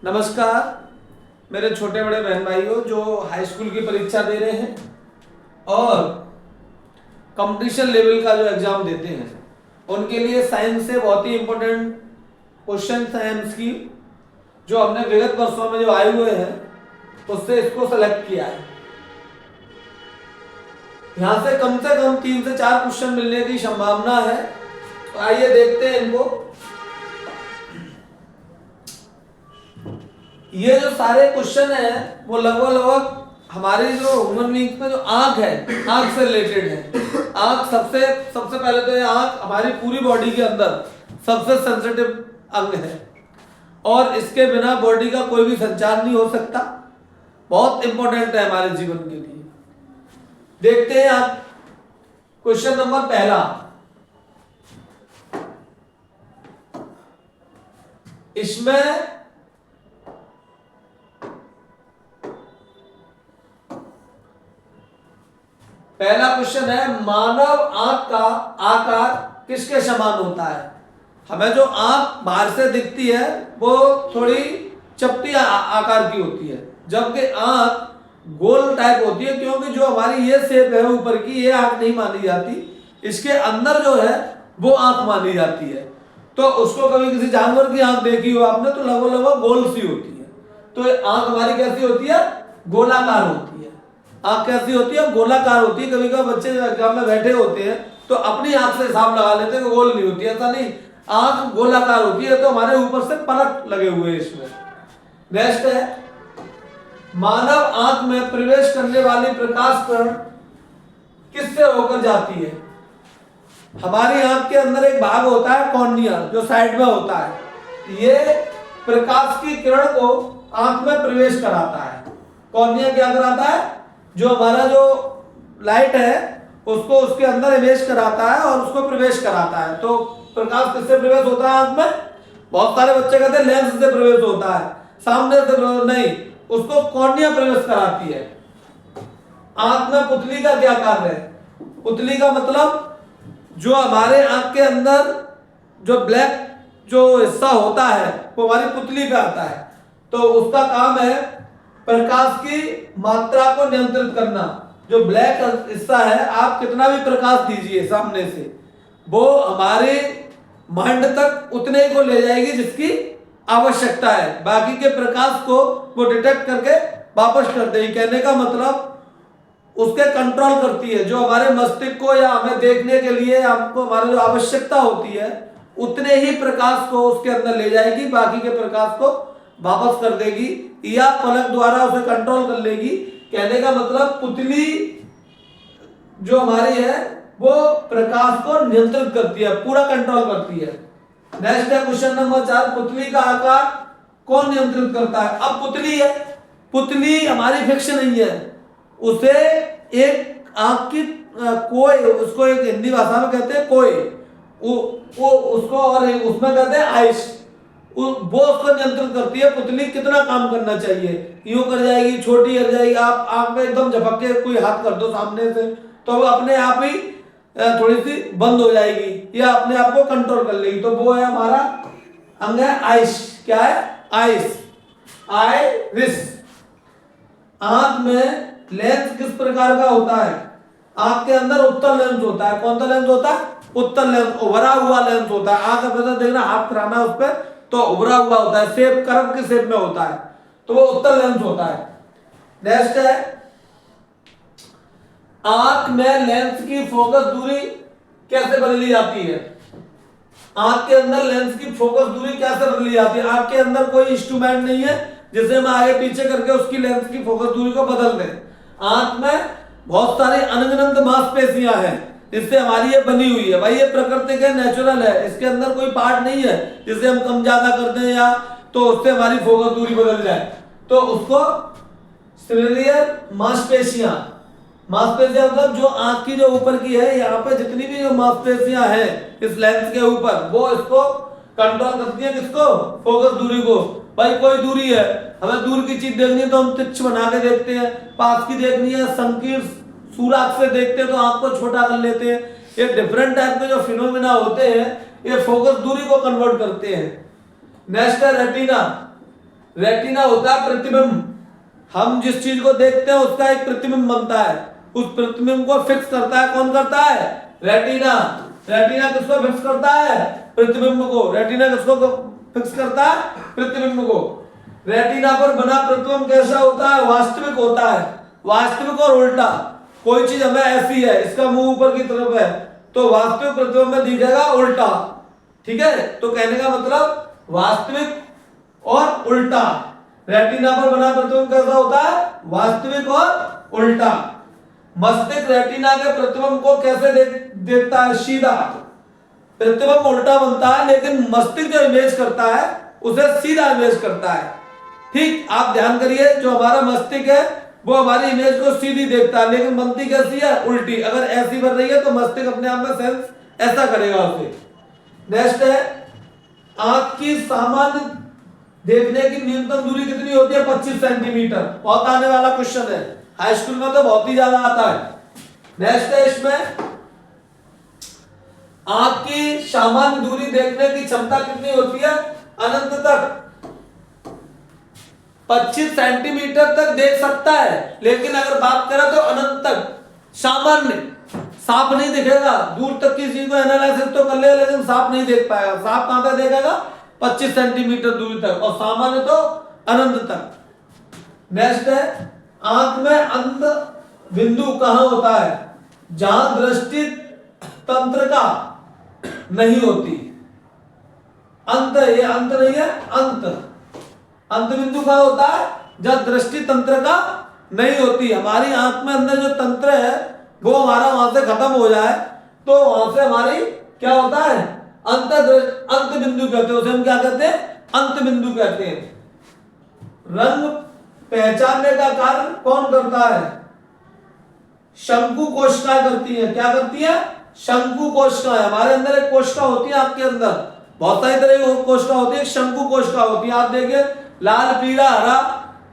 नमस्कार मेरे छोटे बड़े बहन भाइयों जो हाई स्कूल की परीक्षा दे रहे हैं और कंपटीशन लेवल का जो एग्जाम देते हैं उनके लिए साइंस से बहुत ही इंपॉर्टेंट क्वेश्चन साइंस की जो हमने विगत वर्षों में जो आए हुए हैं उससे इसको सेलेक्ट किया है। यहाँ से कम 3 से 4 क्वेश्चन मिलने की संभावना है। तो आइए देखते हैं इनको। ये जो सारे क्वेश्चन है वो लगभग हमारी जो ह्यूमन बीइंग में जो आंख है, आंख से रिलेटेड है। आंख सबसे पहले तो ये आंख हमारी पूरी बॉडी के अंदर सबसे सेंसिटिव अंग है और इसके बिना बॉडी का कोई भी संचार नहीं हो सकता। बहुत इंपॉर्टेंट है हमारे जीवन के लिए। देखते हैं आप क्वेश्चन नंबर पहला। इसमें पहला क्वेश्चन है, मानव आंख का आकार किसके समान होता है। हमें जो आंख बाहर से दिखती है वो थोड़ी चपटी आकार की होती है, जबकि आंख गोल टाइप होती है, क्योंकि जो हमारी ये शेप है ऊपर की, ये आंख नहीं मानी जाती, इसके अंदर जो है वो आंख मानी जाती है। तो उसको कभी किसी जानवर की आंख देखी हो आपने तो लगभग गोल सी होती है। तो आंख हमारी कैसी होती है? गोलाकार होती है। आंख कैसी होती है? गोलाकार होती है। कभी कभी बच्चे एग्जाम में बैठे होते हैं तो अपनी आंख से हिसाब लगा लेते हैं कि गोल नहीं होती है। ऐसा नहीं, आंख गोलाकार होती है। तो हमारे ऊपर से पलक लगे हुए हैं इसमें। नेक्स्ट है, मानव आंख में प्रवेश करने वाली प्रकाश किरण किससे होकर जाती है। हमारी आंख के अंदर एक भाग होता है कॉर्निया, जो साइड में होता है। ये प्रकाश की किरण को आंख में प्रवेश कराता है। कॉर्निया क्या कराता है? जो हमारा जो लाइट है उसको उसके अंदर इमेज कराता है और उसको प्रवेश कराता है। तो प्रकाश किससे प्रवेश होता है आंख में? बहुत सारे बच्चे कहते हैं लेंस से प्रवेश होता है, सामने से नहीं, उसको कॉर्निया प्रवेश कराती है। आंख में पुतली का क्या कार्य है? पुतली का मतलब जो हमारे आंख के अंदर जो ब्लैक जो हिस्सा होता है वो हमारी पुतली पे आता है। तो उसका काम है प्रकाश की मात्रा को नियंत्रित करना। जो ब्लैक हिस्सा है, आप कितना भी प्रकाश दीजिए सामने से, वो हमारे माइंड तक उतने ही को ले जाएगी जिसकी आवश्यकता है। बाकी के प्रकाश को वो डिटेक्ट करके वापस कर देगी। कहने का मतलब उसके कंट्रोल करती है। जो हमारे मस्तिष्क को या हमें देखने के लिए हमको हमारी जो आवश्यकता होती है उतने ही प्रकाश को उसके अंदर ले जाएगी, बाकी के प्रकाश को वापस कर देगी या पलक द्वारा उसे कंट्रोल कर लेगी। कहने का मतलब पुतली जो हमारी है वो प्रकाश को नियंत्रित करती है, पूरा कंट्रोल करती है। नेक्स्ट है क्वेश्चन नंबर 4, पुतली का आकार कौन नियंत्रित करता है। अब पुतली है, पुतली हमारी फिक्स नहीं है, उसे एक आंख की कोय, उसको एक हिंदी भाषा में कहते हैं कोय, वो उसको और उसमें कहते हैं आइस, वो उसको नियंत्रित करती है। पुतली कितना काम करना चाहिए, यूं कर जाएगी, छोटी कर जाएगी। आप आंख में एकदम झपक के कोई हाथ कर दो सामने से तो वो अपने आप ही थोड़ी सी बंद हो जाएगी या अपने आप को कंट्रोल कर लेगी। तो वो है हमारा अंग है आइस। क्या है? Ice, iris. आंख में लेंस किस प्रकार का होता है? आंख के अंदर उत्तल लेंस होता है। कौन सा लेंस होता है? उत्तल लेंस, उभरा हुआ लेंस होता है। आंख पे देखना, हाथ फिराना उस पर तो उभरा हुआ होता है, शेप कर्व के शेप में होता है, तो वो उत्तल लेंस होता है। नेक्स्ट है, आंख में लेंस की फोकस दूरी कैसे बदली जाती है। आंख के अंदर लेंस की फोकस दूरी कैसे बदली जाती है? आंख के अंदर कोई इंस्ट्रूमेंट नहीं है जिसे हम आगे पीछे करके उसकी लेंस की फोकस दूरी को बदल दें। आंख में बहुत सारी अनगिनत मांसपेशियां हैं जिससे हमारी ये बनी हुई है। भाई ये प्रकृति के नेचुरल है, इसके अंदर कोई पार्ट नहीं है जिसे हम कम ज्यादा कर दें या तो उससे हमारी फोकस दूरी बदल जाए। तो उसको सिलियर मांसपेशियां, मांसपेशियां मतलब जो आंख की जो ऊपर की है, यहाँ पे जितनी भी जो मांसपेशियां हैं इस लेंस के ऊपर, वो इसको कंट्रोल करती है। किसको? फोकस दूरी को। भाई कोई दूरी है, हमें दूर की चीज देखनी है तो हम तिरछ बना के देखते हैं, पास की देखनी है संकीर्ण सूराख से देखते हैं तो आंख को छोटा कर लेते हैं। ये डिफरेंट टाइप के जो फिनोमिना होते हैं ये फोकस दूरी को कन्वर्ट करते हैं। नेक्स्ट है रेटिना। रेटिना होता है प्रतिबिंब, हम जिस चीज को देखते हैं उसका एक प्रतिबिंब बनता है, उस प्रतिबिंब को फिक्स करता है, कौन करता है? रेटिना। रेटिना किसको फिक्स करता है? प्रतिबिंब को। रेटिना किसको फिक्स करता है? प्रतिबिंब को। रेटिना पर बना प्रतिबिंब कैसा होता है? वास्तविक होता है। वास्तविक और उल्टा, कोई चीज हमें ऐसी है, इसका मुंह ऊपर की तरफ है, तो वास्तविक प्रतिबिंब में दिखेगा उल्टा, ठीक है। तो कहने का मतलब वास्तविक और उल्टा। रेटिना पर बना प्रतिबिंब कैसा होता है? वास्तविक और उल्टा। मस्तिष्क रेटिना के प्रतिबिंब को कैसे देखता है? सीधा। प्रतिबिंब उल्टा बनता है, लेकिन मस्तिष्क जो इमेज करता है उसे सीधा इमेज करता है। ठीक, आप ध्यान करिए, जो हमारा मस्तिष्क है वो हमारी इमेज को सीधी देखता है, लेकिन बनती कैसी है? उल्टी। अगर ऐसी बन रही है तो मस्तिष्क अपने आप में सेंस ऐसा करेगा उसे। नेक्स्ट है, आंख की सामान्य देखने की न्यूनतम दूरी कितनी होती है? 25 सेंटीमीटर। बहुत आने वाला क्वेश्चन है, हाई स्कूल में तो बहुत ही ज्यादा आता है। नेक्स्ट है, इसमें आंख की सामान्य दूरी देखने की क्षमता कितनी होती है? अनंत तक। 25 सेंटीमीटर तक देख सकता है, लेकिन अगर बात करें तो अनंत तक। सामान्य, साफ नहीं दिखेगा, दूर तक की चीज को एनालिसिस तो कर लेगा लेकिन साफ नहीं देख पाएगा। साफ कहां तक देखेगा? 25 सेंटीमीटर दूरी तक, और सामान्य तो अनंत तक। नेक्स्ट है, आंख में अंध बिंदु कहां होता है? जहां दृष्टि तंत्र का नहीं होती। अंत, ये अंत नहीं है, अंत। अंत बिंदु कहां होता है? जब दृष्टि तंत्र का नहीं होती। हमारी आंख में अंदर जो तंत्र है वो हमारा वहां से खत्म हो जाए तो वहां से हमारी क्या होता है? अंत बिंदु कहते हैं उसे। हम क्या कहते हैं? अंत बिंदु कहते हैं। रंग पहचानने का कार्य कौन करता है? शंकु कोशिकाएं करती है। क्या करती है? शंकु कोशिकाएं। हमारे अंदर एक कोशिका होती है, आपके अंदर बहुत सारी तरह की कोशिका होती है, शंकु कोशिका होती है। आप देखिए, लाल, पीला, हरा,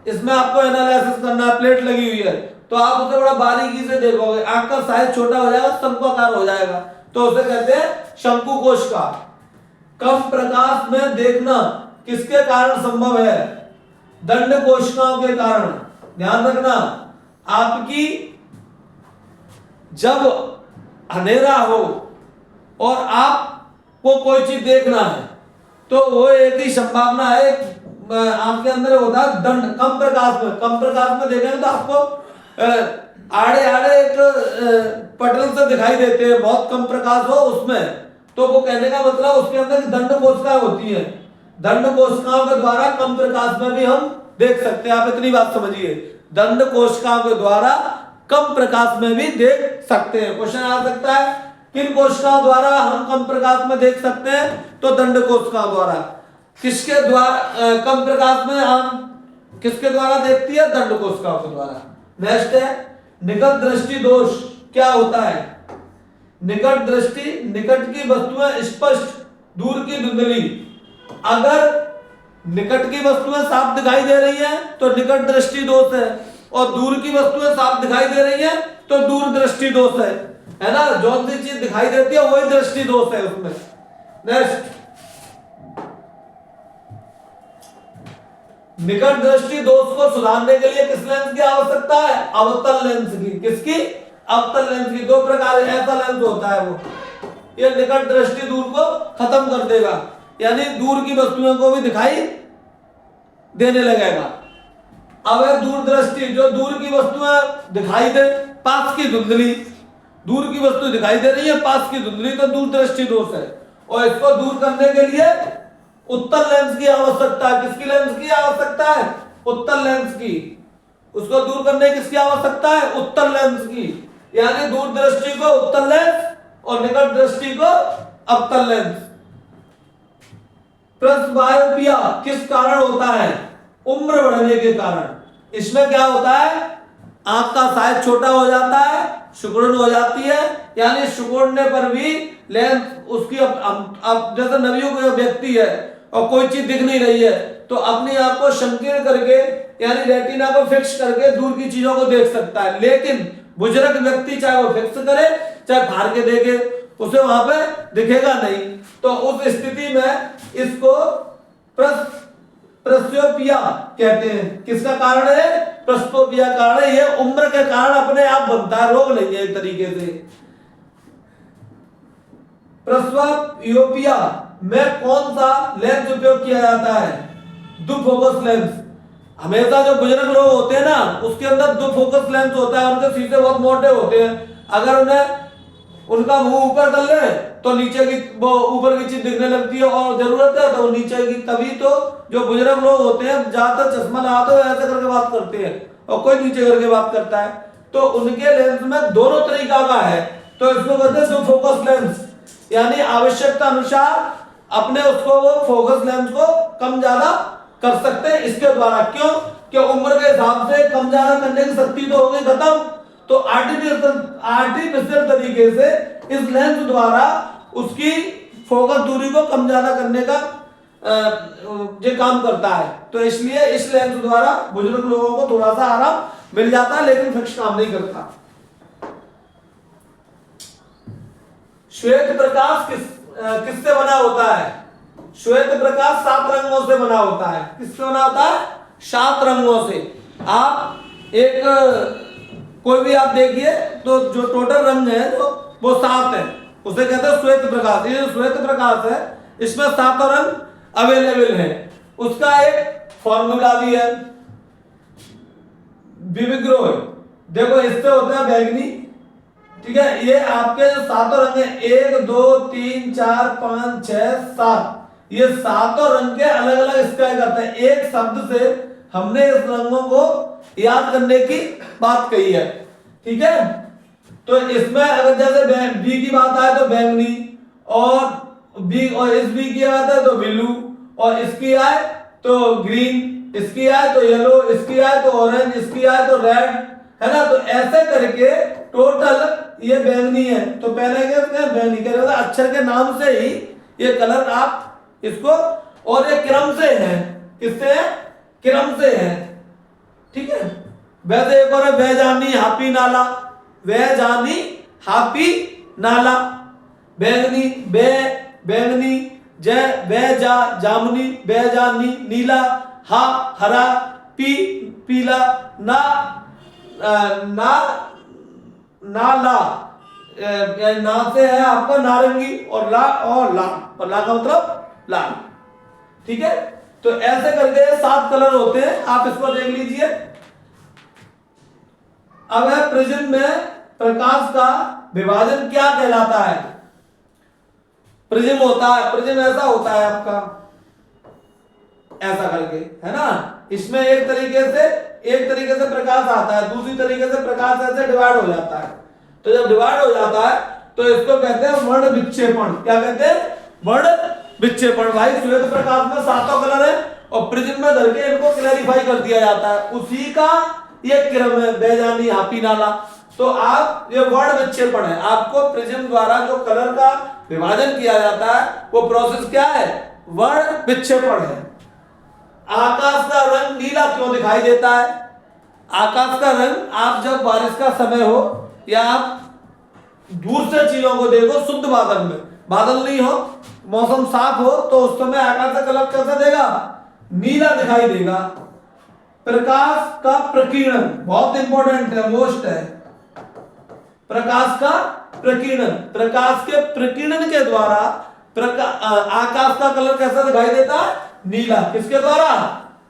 इसमें आपको एनालिसिस करना है, प्लेट लगी हुई है, तो आप उसे बड़ा बारीकी से देखोगे, आंख का साइज छोटा हो जाएगा, शंक्वाकार हो जाएगा, तो उसे कहते हैं शंकु कोशिका। कम प्रकाश में देखना किसके कारण संभव है? दंड कोशिकाओं के कारण। ध्यान रखना, आपकी जब अंधेरा हो और आपको कोई चीज देखना है तो वो एक ही संभावना है, आपके अंदर होता है दंड। कम प्रकाश में, कम प्रकाश में देखेंगे तो आपको आड़े आड़े एक पटल से दिखाई देते हैं, बहुत कम प्रकाश हो उसमें, तो वो कहने का मतलब उसके अंदर दंड कोशिकाएं होती है। दंड कोशिकाओं के द्वारा कम प्रकाश में भी हम देख सकते हैं। आप इतनी बात समझिए, दंड कोशिकाओं के द्वारा कम प्रकाश में भी देख सकते हैं। क्वेश्चन आ सकता है, किन कोशिकाओं द्वारा हम कम प्रकाश में देख सकते हैं? तो दंड कोशिकाओं द्वारा। किसके द्वारा कम प्रकाश में हम किसके द्वारा देखती है? दंड कोशिकाओं के द्वारा। नेक्स्ट है, निकट दृष्टि दोष क्या होता है? निकट दृष्टि, निकट की वस्तुएं स्पष्ट, दूर की धुंधली। अगर निकट की वस्तुएं साफ दिखाई दे रही हैं तो निकट दृष्टि दोष है, और दूर की वस्तुएं साफ दिखाई दे रही हैं तो दूर दृष्टि दोष है ना। जो सी चीज दिखाई देती है वही दृष्टि दोष है उसमें। नेक्स्ट, निकट दृष्टि दोष को सुधारने के लिए किस लेंस की आवश्यकता है? अवतल लेंस की। किसकी? अवतल लेंस की। दो प्रकार, ऐसा लेंस होता है वो, ये निकट दृष्टि दूर को खत्म कर देगा, यानी दूर की वस्तुओं को भी दिखाई देने लगेगा। अब है दूर दृष्टि, जो दूर की वस्तुएं दिखाई दे, पास की धुंधली। दूर की वस्तु दिखाई दे रही है, पास की धुंधली, तो दूर दृष्टि दोष है। और इसको दूर करने के लिए उत्तल लेंस की आवश्यकता है। किसकी लेंस की आवश्यकता है? उत्तल लेंस की। उसको दूर करने की किसकी आवश्यकता है? उत्तल लेंस की। यानी दूर दृष्टि को उत्तल लेंस और निकट दृष्टि को अवतल लेंस। प्रेसबायोपिया किस कारण होता है? उम्र बढ़ने के कारण। इसमें क्या होता है? आंख का साइज छोटा हो जाता है, सिकुड़न हो जाती है, यानी सिकुड़ने पर भी लेंस उसकी अब जैसे नवयुग व्यक्ति है और कोई चीज दिख नहीं रही है तो अपनी आंख को संकीर्ण करके यानी रेटिना को फिक्स करके दूर की चीजों को देख सकता है। लेकिन बुजुर्ग व्यक्ति चाहे वो फिक्स करे चाहे फाड़ के देखे, उसे वहां पे दिखेगा नहीं। तो उस स्थिति में इसको प्रेस्बियोपिया कहते हैं। किसका कारण है? प्रेस्बियोपिया कारण है। ये उम्र के कारण अपने आप बनता है, रोग नहीं है एक तरीके से। प्रेस्बियोपिया में कौन सा लेंस उपयोग किया जाता है? दो फोकस लेंस। हमेशा जो बुजुर्ग लोग होते हैं ना, उसके अंदर दो फोकस लेंस होता है, उनके शीशे बहुत मोटे होते हैं। अगर उन्हें उनका मुंह ऊपर कर ले तो नीचे की वो ऊपर की चीज दिखने लगती है, और जरूरत है तो वो नीचे की। तभी तो जो बुजुर्ग लोग होते हैं ज्यादातर चश्मा लगाते हुए ऐसे करके बात करते हैं, और कोई नीचे करके बात करता है। तो उनके लेंस में दोनों तरीका का है, तो इसको कहते हैं दो फोकस लेंस। यानी आवश्यकता अनुसार अपने उसको वो फोकस लेंस को कम ज्यादा कर सकते हैं इसके द्वारा। क्यों? कि उम्र के हिसाब से कम ज्यादा करने की शक्ति तो हो गई खत्म, तो आर्टिफिशियल तरीके से इस लेंस द्वारा उसकी फोकस दूरी को कम ज्यादा करने का ये काम करता है। तो इसलिए इस लेंस द्वारा बुजुर्ग लोगों को थोड़ा सा आराम मिल जाता है, लेकिन फिक्स काम नहीं करता। श्वेत प्रकाश किससे बना होता है? श्वेत प्रकाश 7 रंगों से बना होता है। किससे बना होता है? 7 रंगों से। आप एक कोई भी आप देखिए तो जो टोटल रंग है तो वो 7 है, उसे कहते हैं श्वेत प्रकाश। ये जो श्वेत प्रकाश है इसमें 7 रंग अवेलेबल है। उसका एक फॉर्मूला भी है, विविग्रोह। देखो इससे होता है बैगनी, ठीक है। ये आपके जो 7 रंग है 1 2 3 4 5 6 7, ये 7 रंग के अलग अलग स्काई करते हैं। एक शब्द से हमने इस रंगों को याद करने की बात कही है, ठीक है। तो इसमें अगर जैसे बी की बात आए तो बैंगनी, और बी और इस बी की बात है तो ब्लू, और इसकी आए तो ग्रीन, इसकी आए तो येलो, इसकी आए तो ऑरेंज, इसकी आए तो रेड, है ना। तो ऐसे करके टोटल ये बैंगनी है। तो पहले क्या बैंगनी कह रहे अक्षर के नाम से ही ये कलर आप इसको, और ये क्रम से है। किससे है? क्रम से है, ठीक है। वैसे एक और है बेजानी हापी नाला, बेजानी हापी नाला। बैंगनी बे, बैंगनी जय, बेजा जामुनी, बेजानी नीला, हा हरा, पी पीला, ना ना नाला, ना से है आपका नारंगी, और ला और ला का मतलब लाल, ठीक है। तो ऐसे करके 7 कलर होते हैं, आप इसको देख लीजिए। अब है प्रिज्म में प्रकाश का विभाजन क्या कहलाता है? प्रिज्म होता है, प्रिज्म ऐसा होता है आपका, ऐसा करके, है ना। इसमें एक तरीके से प्रकाश आता है, दूसरी तरीके से प्रकाश ऐसे डिवाइड हो जाता है। तो जब डिवाइड हो जाता है तो इसको कहते हैं वर्ण विक्षेपण। क्या कहते हैं? वर्ण विक्षेपण। भाई श्वेत प्रकाश में 7 कलर है, और प्रिज्म में धर के इनको क्लैरिफाई कर दिया जाता है, उसी का ये क्रम है, बेजानी हापी नाला। तो आप ये वर्ण विक्षेपण है, आपको प्रिज्म द्वारा जो कलर का विभाजन किया जाता है वो प्रोसेस क्या है? वर्ण विक्षेपण है। आकाश का रंग नीला क्यों दिखाई देता है? आकाश का रंग आप जब बारिश का समय हो या आप दूर से चीजों को देखो, शुद्ध बादल में, बादल नहीं हो, मौसम साफ हो, तो उस समय आकाश का कलर कैसा देगा? नीला दिखाई देगा। प्रकाश का प्रकीर्णन बहुत इंपॉर्टेंट है, मोस्ट है। प्रकाश का प्रकीर्णन, प्रकाश के प्रकीर्णन के द्वारा आकाश का कलर कैसा दिखाई देता है? नीला। किसके द्वारा?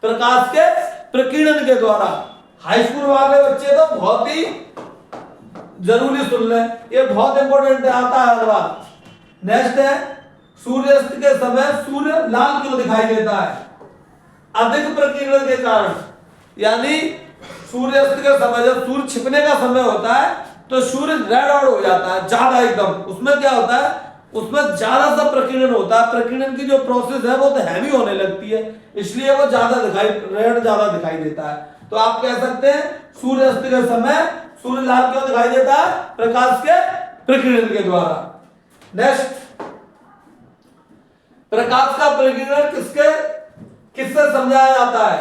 प्रकाश के प्रकीर्णन के द्वारा। हाई स्कूल वाले बच्चे तो बहुत ही जरूरी सुन ले, ये बहुत इंपॉर्टेंट है, आता है हर बार। नेक्स्ट है सूर्यास्त के समय सूर्य लाल क्यों दिखाई देता है? अधिक प्रकीर्णन के कारण। यानी सूर्यास्त के समय जब सूर्य छिपने का समय होता है तो सूर्य रेड आउट हो जाता है ज्यादा एकदम। उसमें क्या होता है? उसमें ज्यादा सा प्रकीर्णन होता है। प्रकीर्णन की जो प्रोसेस है वो तो हैवी होने लगती है, इसलिए वो रेड ज्यादा दिखाई देता है। तो आप कह सकते हैं सूर्यास्त के समय सूर्य लाल क्यों दिखाई देता है? प्रकाश के प्रकीर्णन के द्वारा। नेक्स्ट, प्रकाश का प्रकीर्णन किससे समझाया जाता है?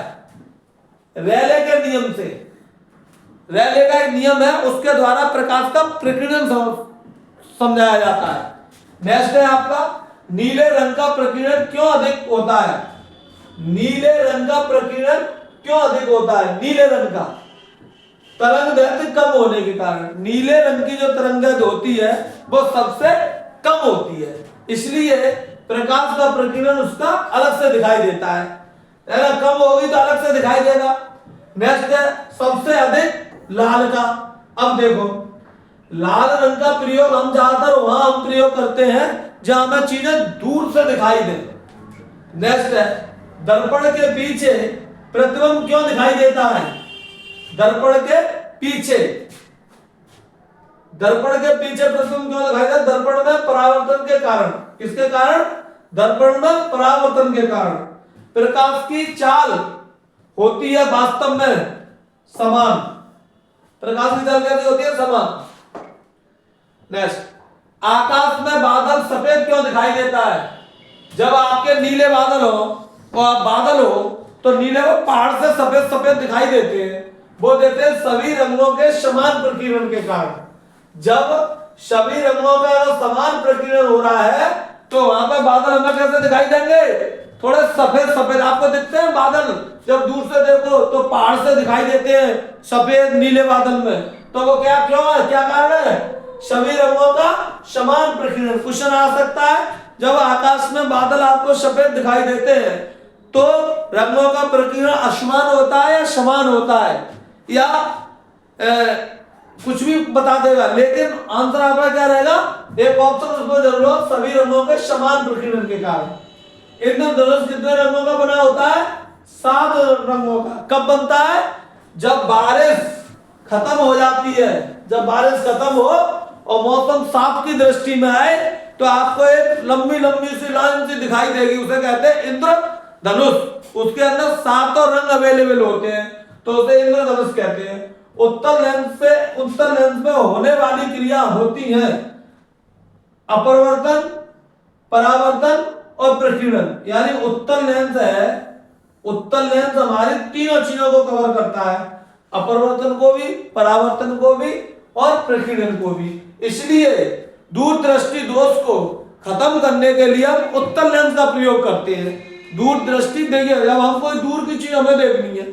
रेले के नियम से। रेले का एक नियम है, उसके द्वारा प्रकाश का प्रकीर्णन समझाया जाता है। नेक्स्ट है आपका नीले रंग का प्रकीर्णन क्यों अधिक होता है? नीले रंग का प्रकीर्णन क्यों अधिक होता है? नीले रंग का तरंग दैर्घ्य कम होने के कारण नीले रंग की जो तरंग दैर्घ्य होती है वो सबसे कम होती है, इसलिए प्रकाश का प्रकीर्णन उसका अलग से दिखाई देता है ना, कम होगी तो अलग से दिखाई देगा। नेक्स्ट है सबसे अधिक लाल का। अब देखो लाल रंग का प्रयोग हम ज्यादातर वहां हम प्रयोग करते हैं जहां हमें चीजें दूर से दिखाई दे। नेक्स्ट है दर्पण के पीछे प्रतिबिंब क्यों दिखाई देता है? दर्पण के पीछे प्रतिबिंब क्यों दिखाई देता है? दर्पण में परावर्तन के कारण। किसके कारण? दर्पण में परावर्तन के कारण। प्रकाश की चाल होती है वास्तव में समान। प्रकाश की चाल कैसी होती है? समान। नेक्स्ट आकाश में बादल सफेद क्यों दिखाई देता है? जब आपके नीले बादल हो और बादल हो तो नीले वो पहाड़ से सफेद सफेद दिखाई देते हैं, वो देते हैं सभी रंगों के समान प्रकीर्णन के कारण। जब सभी रंगों का समान प्रकीर्णन हो रहा है तो वहां पर बादल हमें कैसे दिखाई देंगे? थोड़े सफेद सफेद आपको दिखते हैं बादल, जब दूर से देखो तो पहाड़ से दिखाई देते हैं सफेद नीले बादल में, तो वो क्या क्यों है? क्या कारण है? सभी रंगों का समान प्रकीर्णन। क्वेश्चन आ सकता है जब आकाश में बादल आपको सफेद दिखाई देते हैं तो रंगों का प्रकीर्णन असमान होता है या समान होता है, या कुछ भी बता देगा, लेकिन आंसर आपका क्या रहेगा? एक ऑप्शन उसमें जरूर हो, सभी रंगों के समान प्रकीर्णन के कारण। इंद्रधनुष कितने रंगों का बना होता है? 7 रंगों का। कब बनता है? जब बारिश खत्म हो जाती है, जब बारिश खत्म हो और मौसम साफ की दृष्टि में आए तो आपको एक लंबी लंबी सी लाइन सी दिखाई देगी, उसे कहते हैं इंद्रधनुष। उसके अंदर 7 रंग अवेलेबल होते हैं तो उसे इंद्रधनुष कहते हैं। उत्तल लेंस में होने वाली क्रिया होती है अपवर्तन, परावर्तन और प्रकीर्णन। यानी उत्तल लेंस है, उत्तल लेंस हमारी तीनों चीजों को कवर करता है, अपवर्तन को भी, परावर्तन को भी और प्रकीर्णन को भी। इसलिए दूर दृष्टि दोष को खत्म करने के लिए हम उत्तल लेंस का प्रयोग करते हैं। दूर दृष्टि देखिए, जब हम कोई दूर की चीज हमें देखनी है,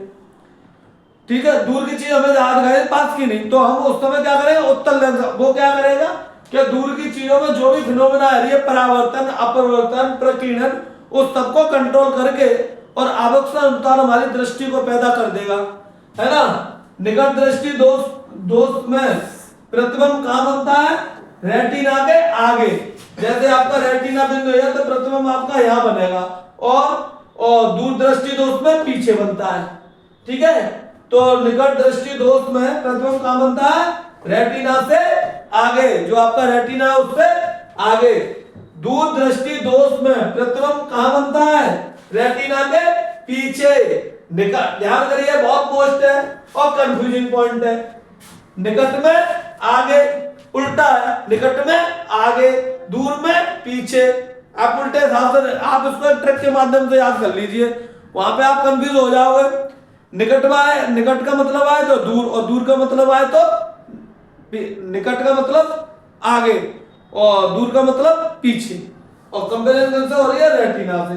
ठीक है, दूर की चीज हमें याद है, पास की नहीं, तो हम उस समय क्या करेंगे? उत्तल लेंस। वो क्या करेगा कि दूर की चीजों में जो भी फिनोमेना आ रही है, परावर्तन, अपवर्तन, प्रकीर्णन, उस सबको कंट्रोल करके और आवश्यक अनुसार हमारी दृष्टि को पैदा कर देगा, है ना। निकट दृष्टि दोष में प्रतिबिंब कहां बनता है? रेटिना के आगे। जैसे आपका रेटिना बिंदु है तो प्रतिबिंब आपका यहां बनेगा, और दूर दृष्टि दोष में पीछे बनता है, ठीक है। तो निकट दृष्टि दोष में प्रतिबिंब कहां बनता है? रेटिना से आगे, जो आपका रेटिना है उससे आगे। दूर दृष्टि दोष में प्रतिबिंब कहां बनता है? रेटिना के पीछे। ध्यान करिए, बहुत मोस्ट है और कंफ्यूजिंग पॉइंट है। निकट में आगे उल्टा है, निकट में आगे, दूर में पीछे। आप उल्टे हिसाब से आप इसको ट्रिक के माध्यम से याद कर लीजिए, वहां पे आप कंफ्यूज हो जाओगे। निकट में आए, निकट का मतलब आए तो दूर, और दूर का मतलब आए तो निकट का मतलब आगे और दूर का मतलब पीछे, और कंपेरिजन से हो रही है रेटिना से।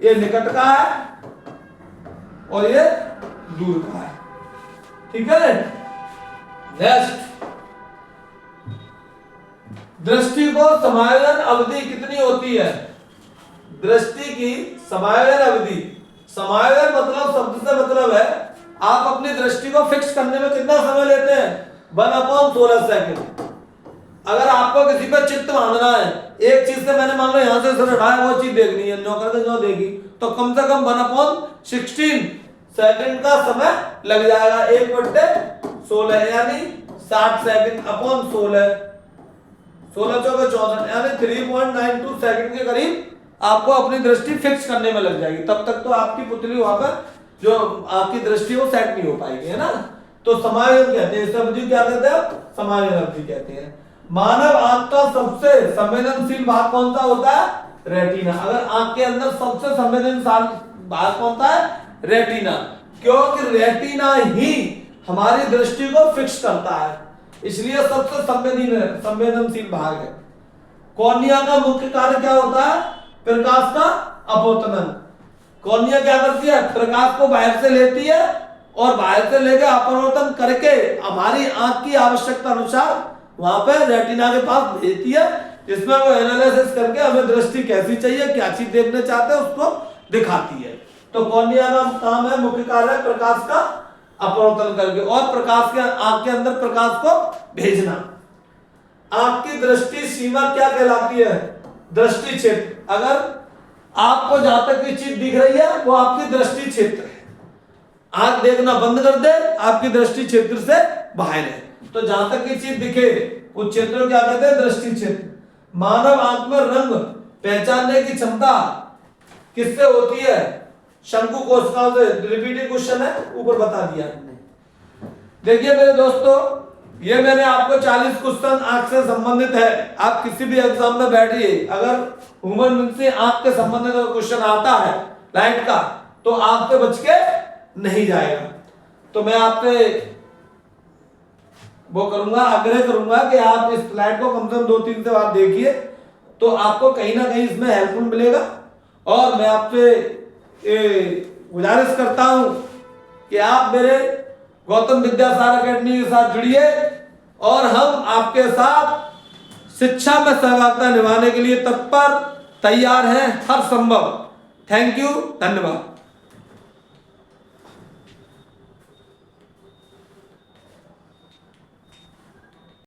ये निकट का है और ये दूर का है, ठीक है। नेक्स्ट, दृष्टि को समायोजन अवधि कितनी होती है? दृष्टि की समायोजन अवधि, समायोजन मतलब शब्द से मतलब है आप अपनी दृष्टि को फिक्स करने में कितना समय लेते हैं? 1/16 सेकंड। अगर आपको किसी पर चित्त बांधना है, एक चीज से मैंने मान लो यहां से सिर हटाया, वो चीज देखनी है, नो करके जो देगी, तो कम से कम 1/16 सेकंड का समय लग जाएगा। 1/16 यानी 60 सेकंड अपॉन 16, 16 चौके 64 यानी 3.92 सेकंड के करीब आपको अपनी दृष्टि फिक्स करने में लग जाएगी। तब तक तो आपकी पुतली वहां पर जो आपकी दृष्टि वो सेट नहीं हो पाएगी, है ना। तो समायोजन कहते हैं, इस अवधि क्या कहते हैं? समायोजन अवधि कहते हैं। मानव आंख का सबसे संवेदनशील भाग कौन सा होता है? रेटिना। अगर आंख के अंदर सबसे संवेदनशील भाग कौन सा है? रेटिना। क्योंकि रेटिना ही हमारी दृष्टि को फिक्स करता है, इसलिए सबसे संवेदनशील भाग है। कॉर्निया का मुख्य कार्य क्या होता है? प्रकाश का अपवर्तन। कॉर्निया क्या करती है, प्रकाश को बाहर से लेती है और बाहर से लेकर अपवर्तन करके हमारी आंख की आवश्यकता अनुसार वहां पे रेटिना के पास भेजती है, जिसमें वो एनालिसिस करके हमें दृष्टि कैसी चाहिए, क्या चीज देखने चाहते हैं उसको दिखाती है। तो कॉर्निया का काम है, मुख्य कार्य है प्रकाश का अपवर्तन करके और प्रकाश के आंख के अंदर प्रकाश को भेजना। आंख की दृष्टि सीमा क्या कहलाती है, दृष्टि क्षेत्र। अगर आपको जहां तक की चीज दिख रही है वो आपकी दृष्टि क्षेत्र है, आंख देखना बंद कर दे आपकी दृष्टि क्षेत्र से बाहर है। तो जहां तक की चीज दिखे उस क्षेत्र को क्या कहते हैं, दृष्टि क्षेत्र। मानव आंख में रंग पहचानने की क्षमता किससे होती है, शंकु कोशिकाओं से। रिपीटिंग क्वेश्चन है, ऊपर बता दिया हमने। देखिए मेरे दोस्तों, ये मैंने आपको 40 क्वेश्चन आंख से संबंधित है। आप किसी भी एग्जाम में बैठिए, अगर ह्यूमन बीइंग से आंख के संबंधित क्वेश्चन आता है लाइट का, तो आंख पे बच के नहीं जाएगा। तो मैं आपसे वो करूंगा, आग्रह करूंगा कि आप इस स्लाइड को कम से कम 2-3 से बार देखिए, तो आपको कहीं ना कहीं इसमें हेल्पफुल मिलेगा। और मैं आपसे गुजारिश करता हूं कि आप मेरे गौतम विद्यासागर अकेडमी के साथ जुड़िए और हम आपके साथ शिक्षा में सहभागिता निभाने के लिए तत्पर तैयार हैं हर संभव। थैंक यू, धन्यवाद।